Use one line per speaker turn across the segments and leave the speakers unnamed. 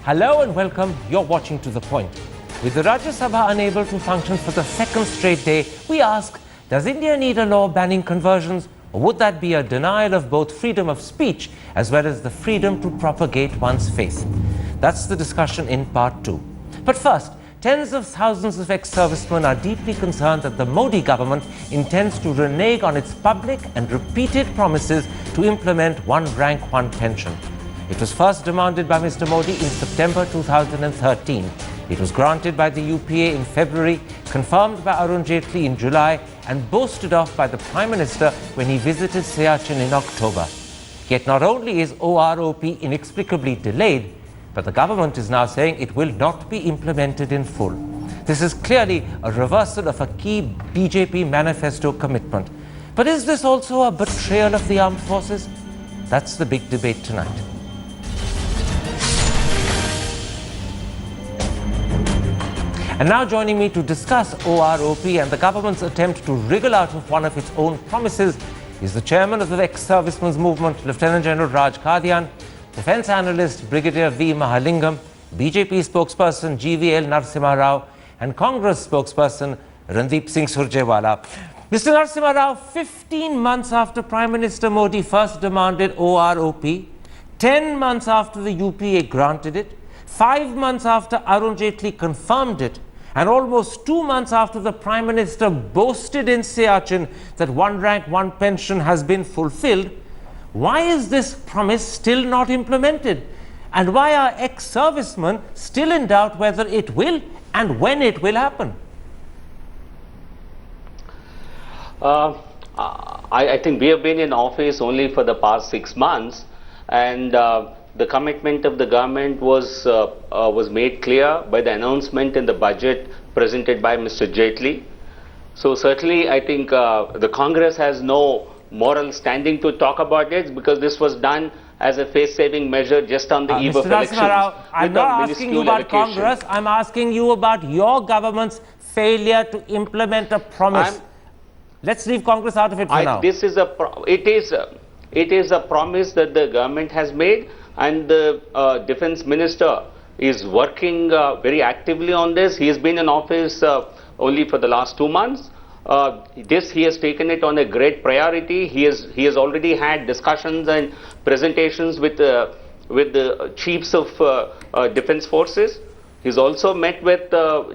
Hello and welcome. You're watching To The Point. With the Rajya Sabha unable to function for the second straight day, we ask, does India need a law banning conversions, or would that be a denial of both freedom of speech as well as the freedom to propagate one's faith? That's the discussion in part 2. But first, tens of thousands of ex-servicemen are deeply concerned that the Modi government intends to renege on its public and repeated promises to implement one rank, one pension. It was first demanded by Mr. Modi in September 2013. It was granted by the UPA in February, confirmed by Arun Jaitley in July, and boasted of by the Prime Minister when he visited Siachen in October. Yet not only is OROP inexplicably delayed, but the government is now saying it will not be implemented in full. This is clearly a reversal of a key BJP manifesto commitment. But is this also a betrayal of the armed forces? That's the big debate tonight. And now joining me to discuss OROP and the government's attempt to wriggle out of one of its own promises is the chairman of the ex-servicemen's movement, Lieutenant General Raj Kadian, defense analyst Brigadier V. Mahalingam, BJP spokesperson GVL Narasimha Rao, and Congress spokesperson Randeep Singh Surjewala. Mr. Narasimha Rao, 15 months after Prime Minister Modi first demanded OROP, 10 months after the UPA granted it, 5 months after Arun Jaitley confirmed it, and almost 2 months after the Prime Minister boasted in Siachen that one rank, one pension has been fulfilled, why is this promise still not implemented? And why are ex-servicemen still in doubt whether it will and when it will happen?
I think we have been in office only for the past 6 months, and the commitment of the government was made clear by the announcement in the budget presented by Mr. Jaitley. So certainly I think the Congress has no moral standing to talk about it, because this was done as a face-saving measure just on the eve of elections.
I'm not asking you about Congress, I'm asking you about your government's failure to implement a promise. Let's leave Congress out of it for now.
It is a promise that the government has made, and the defense minister is working very actively on this. He has been in office only for the last 2 months. He has taken it on a great priority. He has already had discussions and presentations with the chiefs of defense forces. He's also met with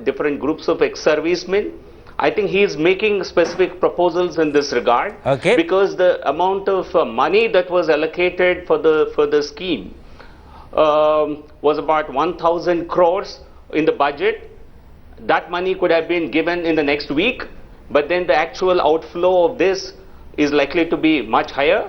different groups of ex-servicemen. I think he is making specific proposals in this regard, because the amount of money that was allocated for the scheme was about 1,000 crores in the budget. That money could have been given in the next week, but then the actual outflow of this is likely to be much higher,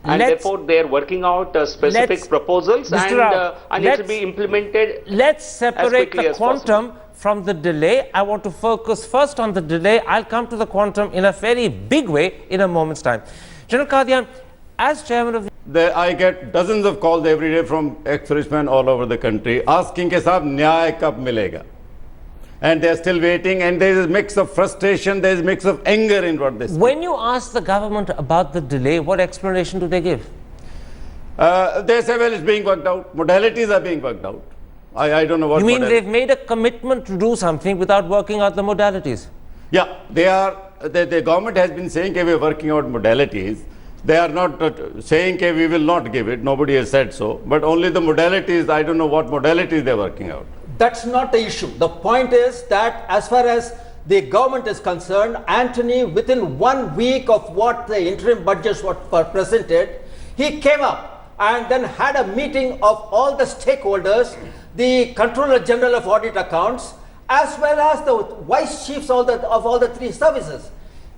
and therefore they are working out specific proposals, and it will be implemented.
Let's separate the quantum from the delay. I want to focus first on the delay. I'll come to the quantum in a very big way in a moment's time. General Kadian, as chairman of
I get dozens of calls every day from ex-servicemen all over the country asking ke saab nyay kab milega, and they are still waiting, and there is a mix of frustration, there is a mix of anger in what they say.
When you ask the government about the delay, what explanation do they give?
They say, well, it's being worked out, modalities are being worked out. I don't know what.
You mean they've made a commitment to do something without working out the modalities?
Yeah, they are. The government has been saying we are working out modalities. They are not saying we will not give it. Nobody has said so. But only the modalities, I don't know what modalities they are working out.
That's not the issue. The point is that as far as the government is concerned, Antony, within 1 week of what the interim budgets were presented, he came up and then had a meeting of all the stakeholders, the Controller General of Audit Accounts, as well as the vice chiefs of all the 3 services.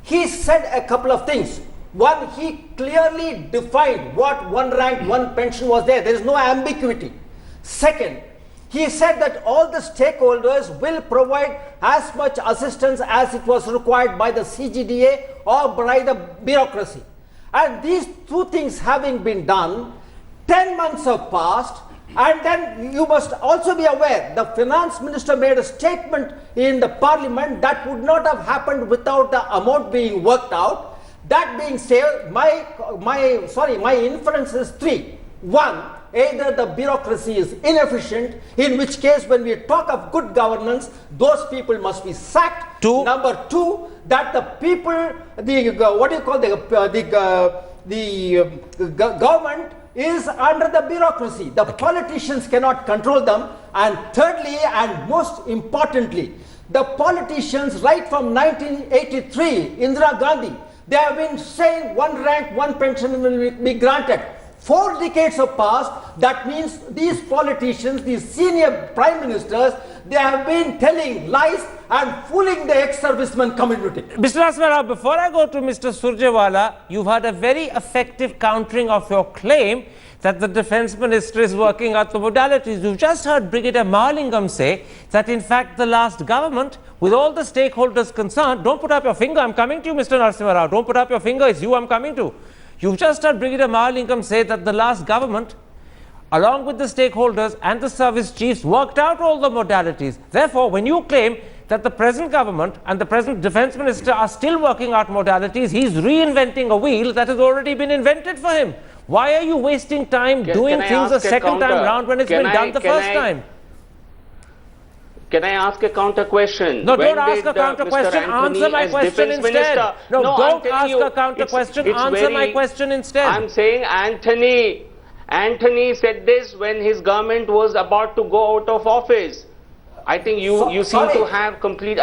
He said a couple of things. One, he clearly defined what one rank, one pension was there. There is no ambiguity. Second, he said that all the stakeholders will provide as much assistance as it was required by the CGDA or by the bureaucracy. And these 2 things having been done, 10 months have passed. And then you must also be aware, the finance minister made a statement in the parliament that would not have happened without the amount being worked out. That being said, my inference is 3. One, either the bureaucracy is inefficient, in which case when we talk of good governance, those people must be sacked.
Two.
Number two, that the people, the government is under the bureaucracy. The politicians cannot control them. And thirdly, and most importantly, the politicians right from 1983, Indira Gandhi, they have been saying one rank, one pension will be granted. 4 decades have passed. That means these politicians, these senior prime ministers, they have been telling lies and fooling the ex-servicemen community.
Mr. Asmara, before I go to Mr. Surjewala, you've had a very effective countering of your claim that the defense minister is working out the modalities. You've just heard Brigadier Mahalingam say that in fact the last government, with all the stakeholders concerned, don't put up your finger, I'm coming to you, Mr. Narasimha Rao, don't put up your finger, it's you I'm coming to. You've just heard Brigadier Mahalingam say that the last government, along with the stakeholders and the service chiefs, worked out all the modalities. Therefore, when you claim that the present government and the present defense minister are still working out modalities, he's reinventing a wheel that has already been invented for him. Why are you wasting time doing things a second time round when it's been done the first time?
Can I ask a counter question?
No, don't ask a counter question. Answer my question instead. No, don't ask a counter question. Answer my question instead.
I'm saying Anthony said this when his government was about to go out of office. I think you seem to have a completely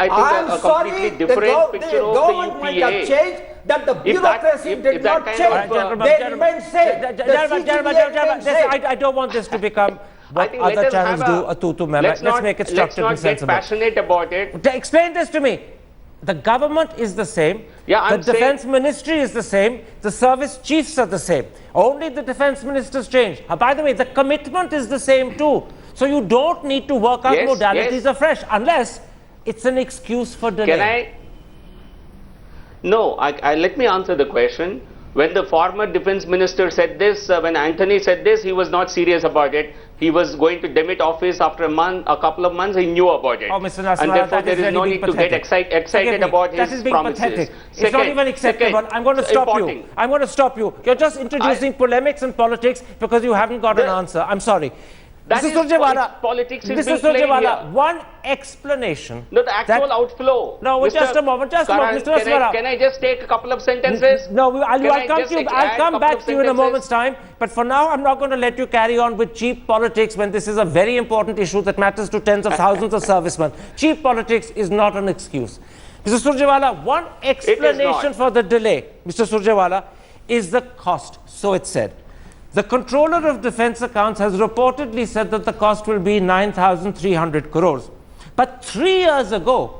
different picture of the UPA.
Might have changed, that the bureaucracy did not change. They remain same.
I don't want this to become what other channels do to Let's make it structured and sensible.
Let's not get passionate about it.
Explain this to me. The government is the same. The defense ministry is the same. The service chiefs are the same. Only the defense ministers change. By the way, the commitment is the same too. So you don't need to work out modalities afresh unless it's an excuse for delay.
No, let me answer the question. When the former defense minister said this, when Anthony said this, he was not serious about it. He was going to demit office after a couple of months. He knew about it.
Oh, Mr. Narasimha,
and therefore there is no need to get excited about his
promises.
Pathetic.
It's not even acceptable. I'm going to stop you. I'm going to stop you. You're just introducing polemics and politics because you haven't got an answer. I'm sorry.
Mr. Surjewala, politics is being played here.
One explanation.
No, the actual outflow.
No, just a moment,
Karan,
Mr. Narasimha.
Can I just take a couple of sentences?
No, I'll come back to you in a moment's time. But for now, I'm not going to let you carry on with cheap politics when this is a very important issue that matters to tens of thousands of servicemen. Cheap politics is not an excuse. Mr. Surjewala, one explanation for the delay, Mr. Surjewala, is the cost. So it's said. The Controller of Defence Accounts has reportedly said that the cost will be 9,300 crores. But 3 years ago,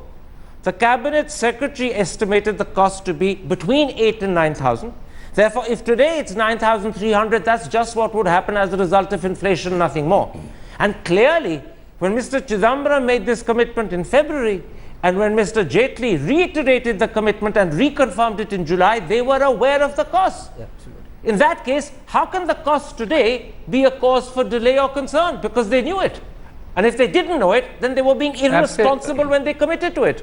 the Cabinet Secretary estimated the cost to be between 8 and 9,000. Therefore, if today it's 9,300, that's just what would happen as a result of inflation, nothing more. And clearly, when Mr. Chidambaram made this commitment in February, and when Mr. Jaitley reiterated the commitment and reconfirmed it in July, they were aware of the costs. Yeah, in that case, how can the cost today be a cause for delay or concern? Because they knew it. And if they didn't know it, then they were being irresponsible when they committed to it.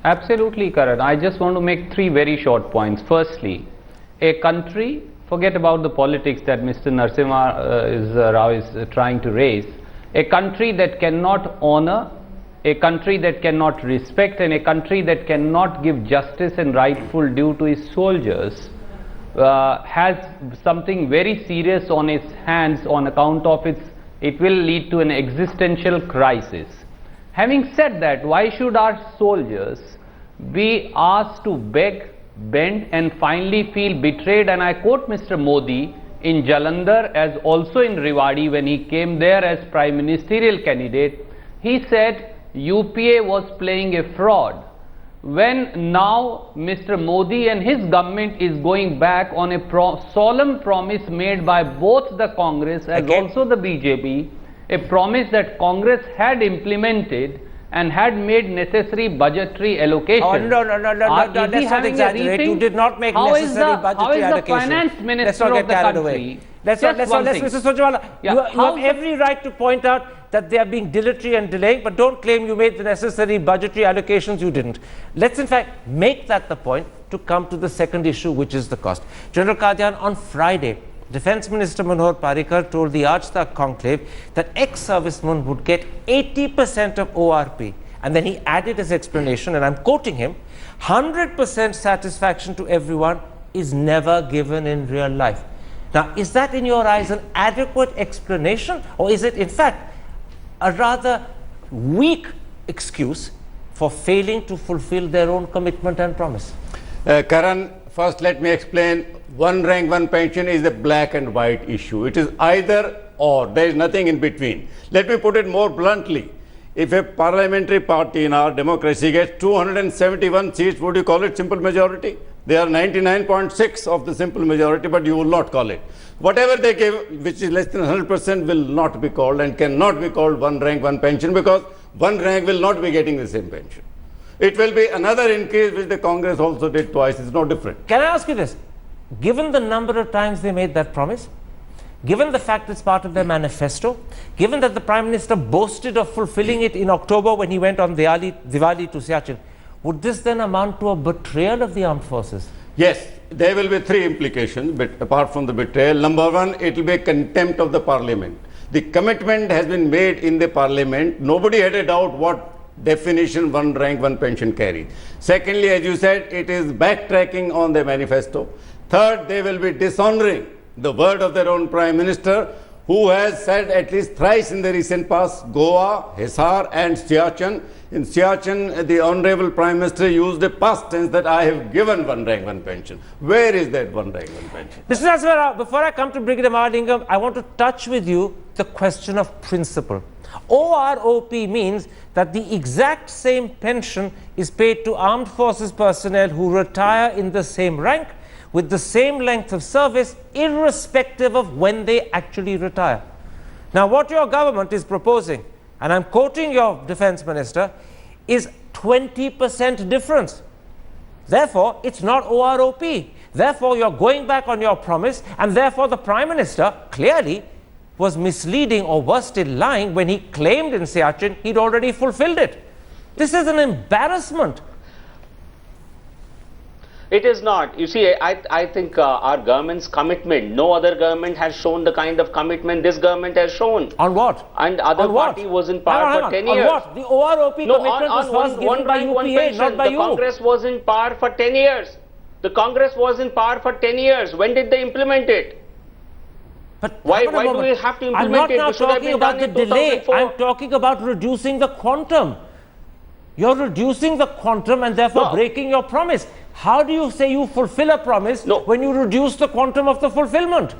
Absolutely, Karan. I just want to make 3 very short points. Firstly, a country, forget about the politics that Mr. Narasimha Rao is trying to raise, a country that cannot honor, a country that cannot respect, and a country that cannot give justice and rightful due to its soldiers has something very serious on its hands on account of it will lead to an existential crisis. Having said that, why should our soldiers be asked to beg, bend and finally feel betrayed? And I quote Mr. Modi in Jalandhar as also in Rewari when he came there as prime ministerial candidate. He said UPA was playing a fraud. When now Mr. Modi and his government is going back on a solemn promise made by both the Congress as also the BJP, a promise that Congress had implemented and had made necessary budgetary allocation.
Oh, no, let's not exaggerate. You did not make necessary budgetary allocation.
How is the finance minister of the country?
Mr. Surjewala, you have every right to point out that they are being dilatory and delaying, but don't claim you made the necessary budgetary allocations. You didn't. Let's in fact make that the point to come to the second issue, which is the cost. General Qadian, on Friday, Defence Minister Manohar Parrikar told the Ajtak conclave that ex-servicemen would get 80% of ORP. And then he added his explanation, and I'm quoting him, 100% satisfaction to everyone is never given in real life. Now, is that in your eyes an adequate explanation, or is it in fact a rather weak excuse for failing to fulfill their own commitment and promise?
Karan, first let me explain. One rank, one pension is a black and white issue. It is either or. There is nothing in between. Let me put it more bluntly. If a parliamentary party in our democracy gets 271 seats, would you call it simple majority? They are 99.6 of the simple majority, but you will not call it. Whatever they give, which is less than 100%, will not be called and cannot be called one rank, one pension, because one rank will not be getting the same pension. It will be another increase, which the Congress also did twice. It's no different.
Can I ask you this? Given the number of times they made that promise, given the fact it's part of their manifesto, given that the Prime Minister boasted of fulfilling it in October when he went on Diwali to Siachen, would this then amount to a betrayal of the armed forces?
Yes, there will be three implications, but apart from the betrayal. Number one, it will be contempt of the parliament. The commitment has been made in the parliament. Nobody had a doubt what definition one rank, one pension carries. Secondly, as you said, it is backtracking on the manifesto. Third, they will be dishonoring the word of their own Prime Minister, who has said at least thrice in the recent past, Goa, Hisar and Siachen. In Siachen, the Honorable Prime Minister used a past tense that I have given one rank, one pension. Where is that one rank, one pension?
Mr. Naswara, before I come to Brigadier Mahalingam, I want to touch with you the question of principle. OROP means that the exact same pension is paid to armed forces personnel who retire in the same rank with the same length of service, irrespective of when they actually retire. Now, what your government is proposing, and I'm quoting your defense minister, is 20% difference. Therefore, it's not OROP. Therefore, you're going back on your promise, and therefore the Prime Minister clearly was misleading or was still lying when he claimed in Siachen he'd already fulfilled it. This is an embarrassment.
It is not. You see, I think our government's commitment, no other government has shown the kind of commitment this government has shown.
On what?
And other
on what?
party was in power for 10 years.
On what? The OROP commitment was first given by UPA, not by you.
The Congress was in power for 10 years. The Congress was in power for 10 years. When did they implement it?
But
why do we have to implement it?
I'm not now
We should have
talking
been
about the
done in
delay.
2004.
I'm talking about reducing the quantum. You're reducing the quantum and therefore breaking your promise. How do you say you fulfill a promise when you reduce the quantum of the fulfillment?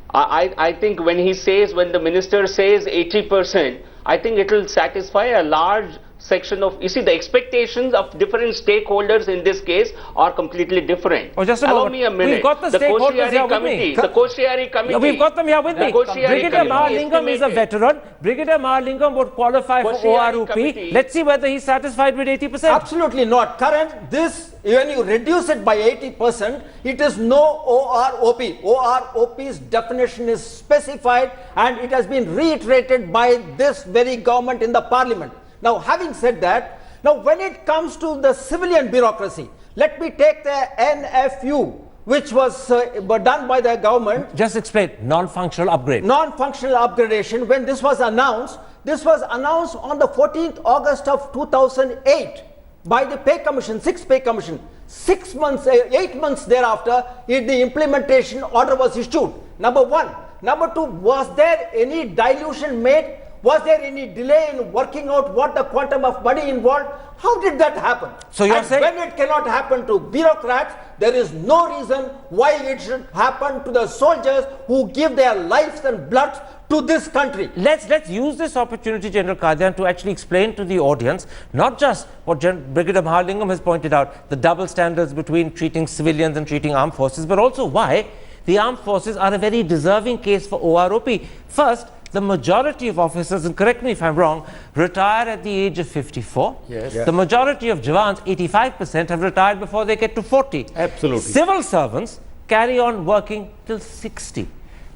I think when the minister says 80%, I think it will satisfy a large section of, you see, the expectations of different stakeholders in this case are completely different.
Oh, just a
Allow
moment.
me a minute.
We've got the stakeholders here with me.
The Koshiari committee.
Yeah, we've got them here with me. Brigadier Mahalingam is a veteran. Brigadier Mahalingam would qualify for OROP. Let's see whether he's satisfied with 80%.
Absolutely not. Karan, this, when you reduce it by 80%, it is no OROP. OROP's definition is specified and it has been reiterated by this very government in the parliament. Now, having said that, now when it comes to the civilian bureaucracy, let me take the NFU, which was done by the government.
Just explain, non-functional upgrade.
Non-functional upgradation, when this was announced on the 14th August of 2008 by the Pay Commission, 6th Pay Commission. 8 months thereafter, the implementation order was issued. Number one. Number two, was there any dilution made? Was there any delay in working out what the quantum of money involved? How did that happen?
So you're saying,
when it cannot happen to bureaucrats, there is no reason why it should happen to the soldiers who give their lives and blood to this country.
Let's use this opportunity, General Qadian, to actually explain to the audience not just what Brigadier Mahalingam has pointed out, the double standards between treating civilians and treating armed forces, but also why the armed forces are a very deserving case for OROP. First, the majority of officers, and correct me if I'm wrong, retire at the age of 54.
Yes.
The majority of Jawans, 85%, have retired before they get to 40.
Absolutely.
Civil servants carry on working till 60.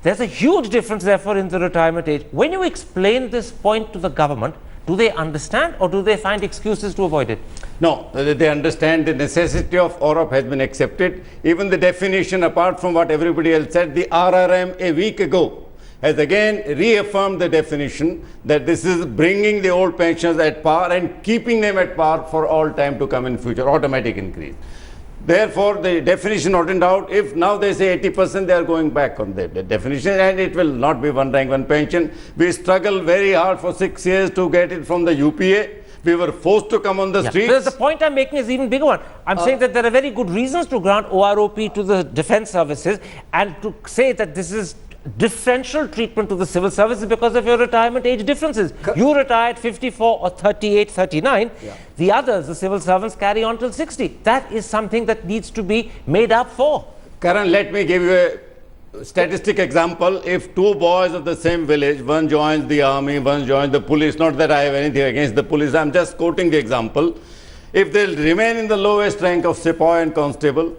There's a huge difference, therefore, in the retirement age. When you explain this point to the government, Do they understand, or do they find excuses to avoid it?
No, they understand the necessity of OROP has been accepted. Even the definition, apart from what everybody else said, the RRM a week ago has again reaffirmed the definition that this is bringing the old pensioners at par and keeping them at par for all time to come in future, automatic increase. Therefore, the definition not in doubt. If now they say 80%, they are going back on the definition, and it will not be one rank, one pension. We struggled very hard for 6 years to get it from the UPA. We were forced to come on the streets.
But the point I'm making is even bigger one. I'm saying that there are very good reasons to grant OROP to the defense services and to say that this is differential treatment to the civil services because of your retirement age differences. You retired 54 or 38, 39. The others, the civil servants, carry on till 60. That is something that needs to be made up for.
Karan, let me give you a statistic example. If two boys of the same village, one joins the army, one joins the police, not that I have anything against the police, I'm just quoting the example. If they remain in the lowest rank of sepoy and constable,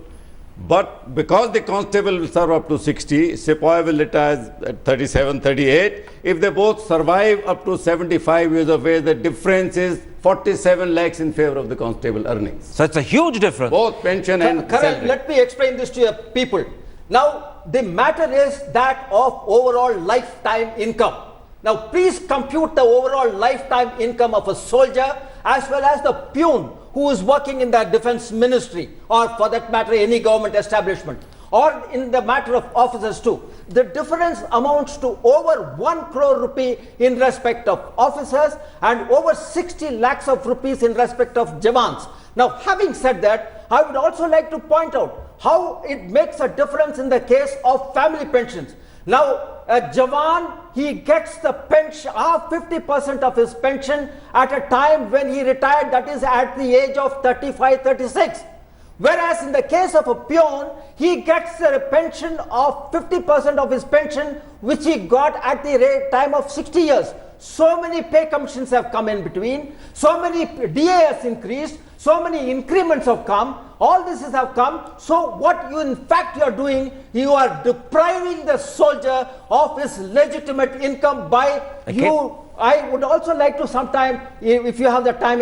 but because the constable will serve up to 60, sepoy will retire at 37, 38. If they both survive up to 75 years of age, the difference is 47 lakhs in favor of the constable earnings.
So it's a huge difference.
Both pension and
Karan,
salary.
let me explain this to your people. Now, the matter is that of overall lifetime income. Now, please compute the overall lifetime income of a soldier as well as the peon who is working in the defense ministry, or for that matter any government establishment, or in the matter of officers too. The difference amounts to over 1 crore rupee in respect of officers and over 60 lakhs of rupees in respect of Jawans. Now, having said that, I would also like to point out how it makes a difference in the case of family pensions. Now, a Jawan, he gets the pension, 50% of his pension at a time when he retired, that is at the age of 35, 36. Whereas in the case of a peon, he gets a pension of 50% of his pension, which he got at the time of 60 years. So many pay commissions have come in between, so many DA has increased, so many increments have come, all this have come. So what you in fact you are doing, you are depriving the soldier of his legitimate income by you. I would also like to sometime, if you have the time,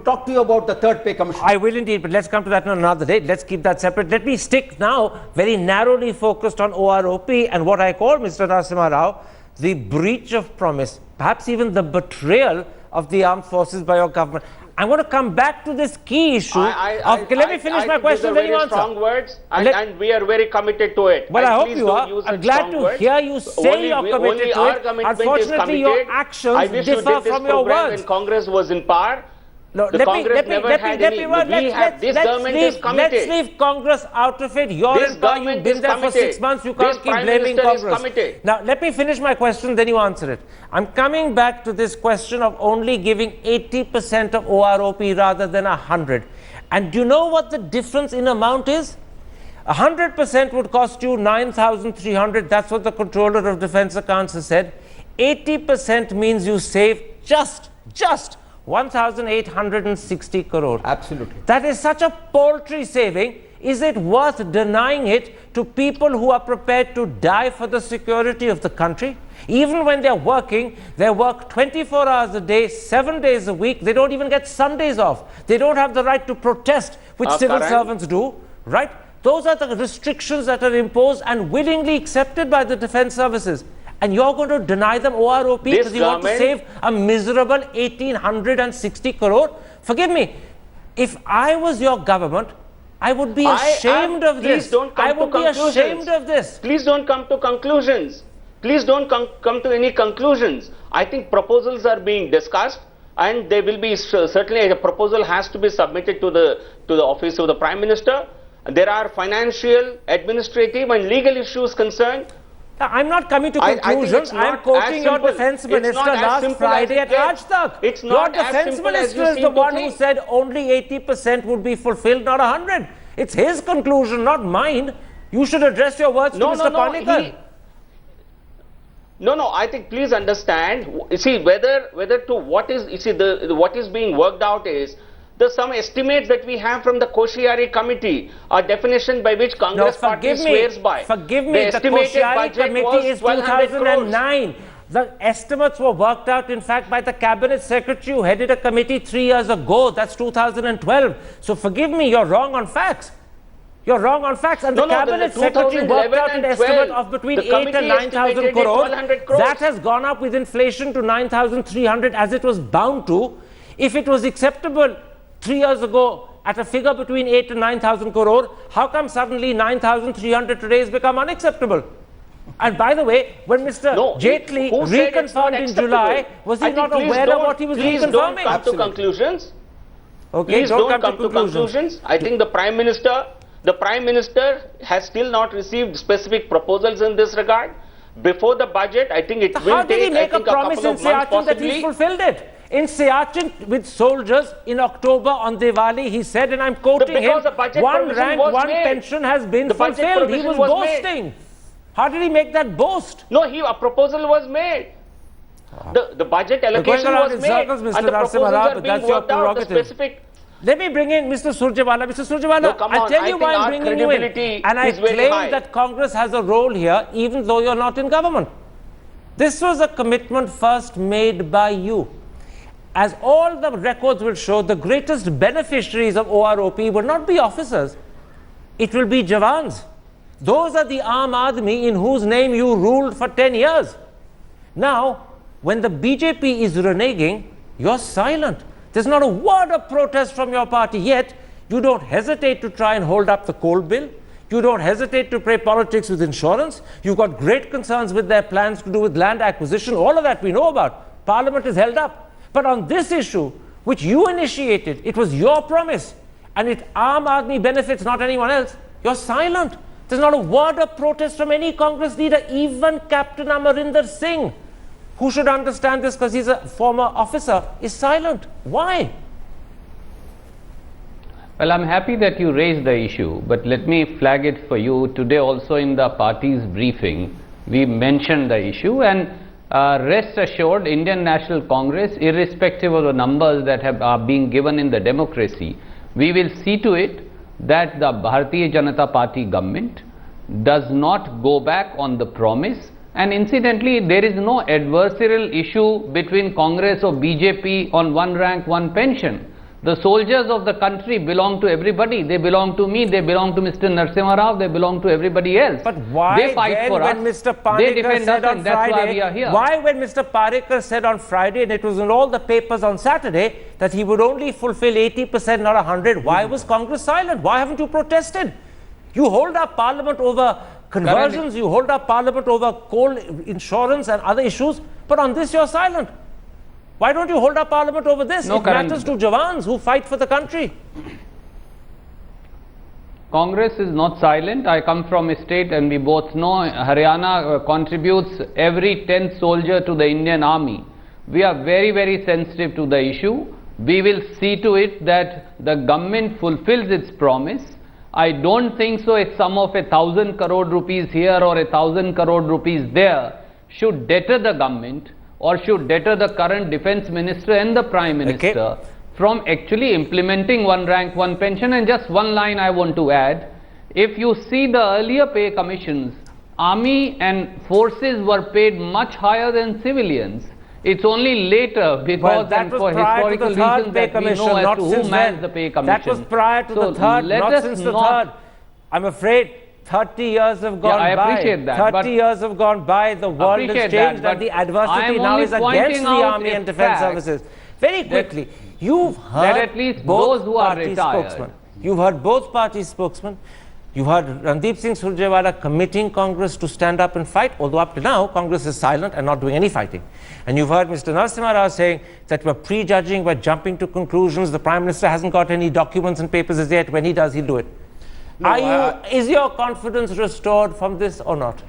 talk to you about the third pay commission.
I will indeed, but let's come to that on another day. Let's keep that separate. Let me stick now very narrowly focused on OROP and what I call, Mr. Narasimha Rao, the breach of promise, perhaps even the betrayal of the armed forces by your government. I'm going to come back to this key issue. Let me finish my question, then you answer.
Strong words, and we are very committed to it.
Well, I hope you are. I'm glad to hear you say you're committed to it. Unfortunately, your actions differ from your words.
When Congress was in power,
no,
the Congress never had any. This government is committed.
Let's leave Congress out of it. You're in power. You've been there for 6 months. You can't keep blaming Congress. Now, let me finish my question, then you answer it. I'm coming back to this question of only giving 80% of OROP rather than 100. And do you know what the difference in amount is? 100% would cost you 9,300. That's what the Controller of Defence Accounts has said. 80% means you save just 1,860 crore.
Absolutely.
That is such a paltry saving. Is it worth denying it to people who are prepared to die for the security of the country? Even when they're working, they work 24 hours a day, 7 days a week. They don't even get Sundays off. They don't have the right to protest, which civil servants do, right? Those are the restrictions that are imposed and willingly accepted by the defense services. And you're going to deny them OROP because you want to save a miserable 1,860 crore? Forgive me, if I was your government, I would be ashamed of this. I would be ashamed of this.
Please don't come to conclusions. Please don't come to any conclusions. I think proposals are being discussed, and there will be certainly a proposal has to be submitted to the office of the Prime Minister. There are financial, administrative and legal issues concerned.
I'm not coming to conclusions. I'm quoting your defense minister last Friday at Raj Tak. Your defense minister is the one who said only 80% would be fulfilled, not 100. It's his conclusion, not mine. You should address your words to Mr. Panikkar.
No, I think please understand. You see, whether to what is, you see, what is being worked out is the some estimates that we have from the Koshiari committee, a definition by which Congress party swears by.
Forgive me, the Koshiari committee is 2009. The estimates were worked out, in fact, by the cabinet secretary who headed a committee 3 years ago. That's 2012. So forgive me, you're wrong on facts. You're wrong on facts. And the cabinet secretary worked out an estimate of between 8 and 9,000 crore. That has gone up with inflation to 9,300 as it was bound to. If it was acceptable 3 years ago at a figure between 8 and 9,000 crore, how come suddenly 9,300 today has become unacceptable? And by the way, when Mr. Jaitley reconfirmed in July, was he not aware of what he was reconfirming?
Please don't come to conclusions.
Okay,
Please don't come to conclusions. I think the Prime Minister has still not received specific proposals in this regard. Before the budget, I think it will
How did he make a promise in Siachen that he fulfilled it? In Siachen with soldiers in October on Diwali, he said, and I'm quoting him, one rank, one pension has been fulfilled. He was boasting. How did he make that boast?
No, a proposal was made. The budget allocation was made, and the proposals are being worked out. The specific.
Let me bring in Mr. Surjewala. Mr. Surjewala, I'll tell you why I'm bringing you in. And I claim that Congress has a role here, even though you're not in government. This was a commitment first made by you. As all the records will show, the greatest beneficiaries of OROP will not be officers. It will be Jawans. Those are the Aam Aadmi in whose name you ruled for 10 years. Now, when the BJP is reneging, you're silent. There's not a word of protest from your party, yet you don't hesitate to try and hold up the coal bill. You don't hesitate to play politics with insurance. You've got great concerns with their plans to do with land acquisition. All of that we know about. Parliament is held up. But on this issue, which you initiated, it was your promise, and it Aam Aadmi benefits, not anyone else, you're silent. There's not a word of protest from any Congress leader, even Captain Amarinder Singh, who should understand this because he's a former officer, is silent. Why?
Well, I'm happy that you raised the issue, but let me flag it for you. Today also in the party's briefing, we mentioned the issue, and rest assured, Indian National Congress, irrespective of the numbers that are being given in the democracy, we will see to it that the Bharatiya Janata Party government does not go back on the promise. And incidentally, there is no adversarial issue between Congress or BJP on one rank, one pension. The soldiers of the country belong to everybody. They belong to me, they belong to Mr. Narasimha Rao, they belong to everybody else.
But why
they fight
then
for
when
us,
Mr. Parekar said on
that's
Friday,
why we are here.
Why when Mr. Parekar said on Friday, and it was in all the papers on Saturday, that he would only fulfill 80%, not 100, why was Congress silent? Why haven't you protested? You hold up Parliament over conversions, you hold up Parliament over coal insurance and other issues, but on this you're silent. Why don't you hold up Parliament over this? It matters to Jawans who fight for the country.
Congress is not silent. I come from a state, and we both know Haryana contributes every 10th soldier to the Indian Army. We are very, very sensitive to the issue. We will see to it that the government fulfills its promise. I don't think so a sum of 1,000 crore rupees here or 1,000 crore rupees there should deter the government or should deter the current defense minister and the prime minister from actually implementing one rank, one pension. And just one line I want to add. If you see the earlier pay commissions, army and forces were paid much higher than civilians. It's only later, because and for historical reasons that we know as to who mans the pay commission.
That was prior to the third, not since the third. I'm afraid 30 years have gone by.
I appreciate that.
30 years have gone by, the world has changed, and the adversity now is against the army and defense services. Very quickly, you've heard
at least those who are retired.
Spokesmen. You've heard both party spokesmen. You've heard Randeep Singh Surjewala committing Congress to stand up and fight, although up to now, Congress is silent and not doing any fighting. And you've heard Mr. Narasimha Rao saying that we're prejudging, we're jumping to conclusions, the Prime Minister hasn't got any documents and papers as yet. When he does, he'll do it. No, is your confidence restored from this or not?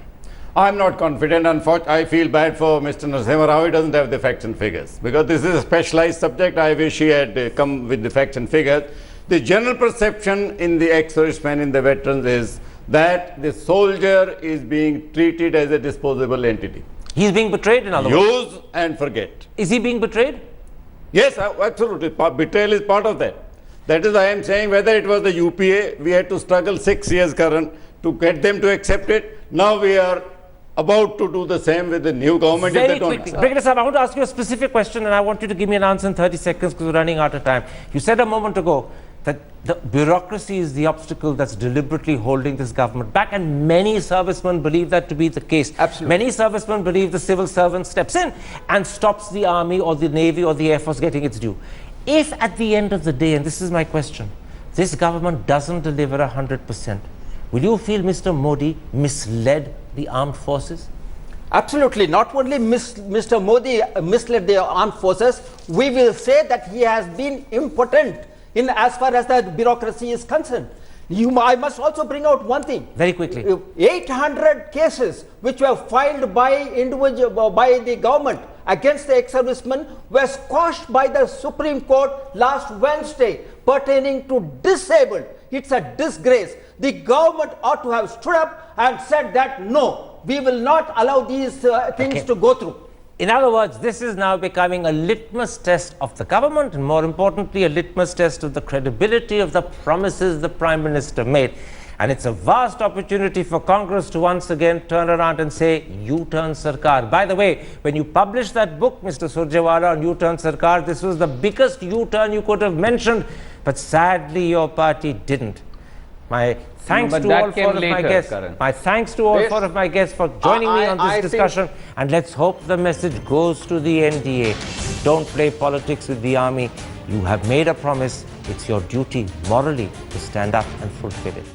I'm not confident. Unfortunately, I feel bad for Mr. Narasimha Rao. He doesn't have the facts and figures. Because this is a specialized subject, I wish he had come with the facts and figures. The general perception in the ex-servicemen, in the veterans, is that the soldier is being treated as a disposable entity.
He's being betrayed, in other words.
Use and forget.
Is he being betrayed?
Yes, absolutely. Betrayal is part of that. That is why I am saying, whether it was the UPA, we had to struggle 6 years, Karan, to get them to accept it. Now we are about to do the same with the new government if
Very
they don't.
quickly. Brigadier Saab, I want to ask you a specific question and I want you to give me an answer in 30 seconds because we're running out of time. You said a moment ago that the bureaucracy is the obstacle that's deliberately holding this government back, and many servicemen believe that to be the case.
Absolutely.
Many servicemen believe the civil servant steps in and stops the army or the navy or the air force getting its due. If at the end of the day, and this is my question, this government doesn't deliver 100%, will you feel Mr. Modi misled the armed forces?
Absolutely. Not only Mr. Modi misled the armed forces, we will say that he has been impotent in as far as the bureaucracy is concerned. I must also bring out one thing.
Very quickly.
800 cases which were filed by the government against the ex-servicemen were squashed by the Supreme Court last Wednesday pertaining to disabled. It's a disgrace. The government ought to have stood up and said that no, we will not allow these things to go through.
In other words, this is now becoming a litmus test of the government and more importantly, a litmus test of the credibility of the promises the Prime Minister made. And it's a vast opportunity for Congress to once again turn around and say, U-turn Sarkar. By the way, when you published that book, Mr. Surjewala, on U-turn Sarkar, this was the biggest U-turn you could have mentioned, but sadly your party didn't. My thanks
but
to
that
all
came
four of my
later,
guests.
Karan.
My thanks to all four of my guests for joining me on this
I
discussion. And let's hope the message goes to the NDA. Don't play politics with the army. You have made a promise. It's your duty morally to stand up and fulfill it.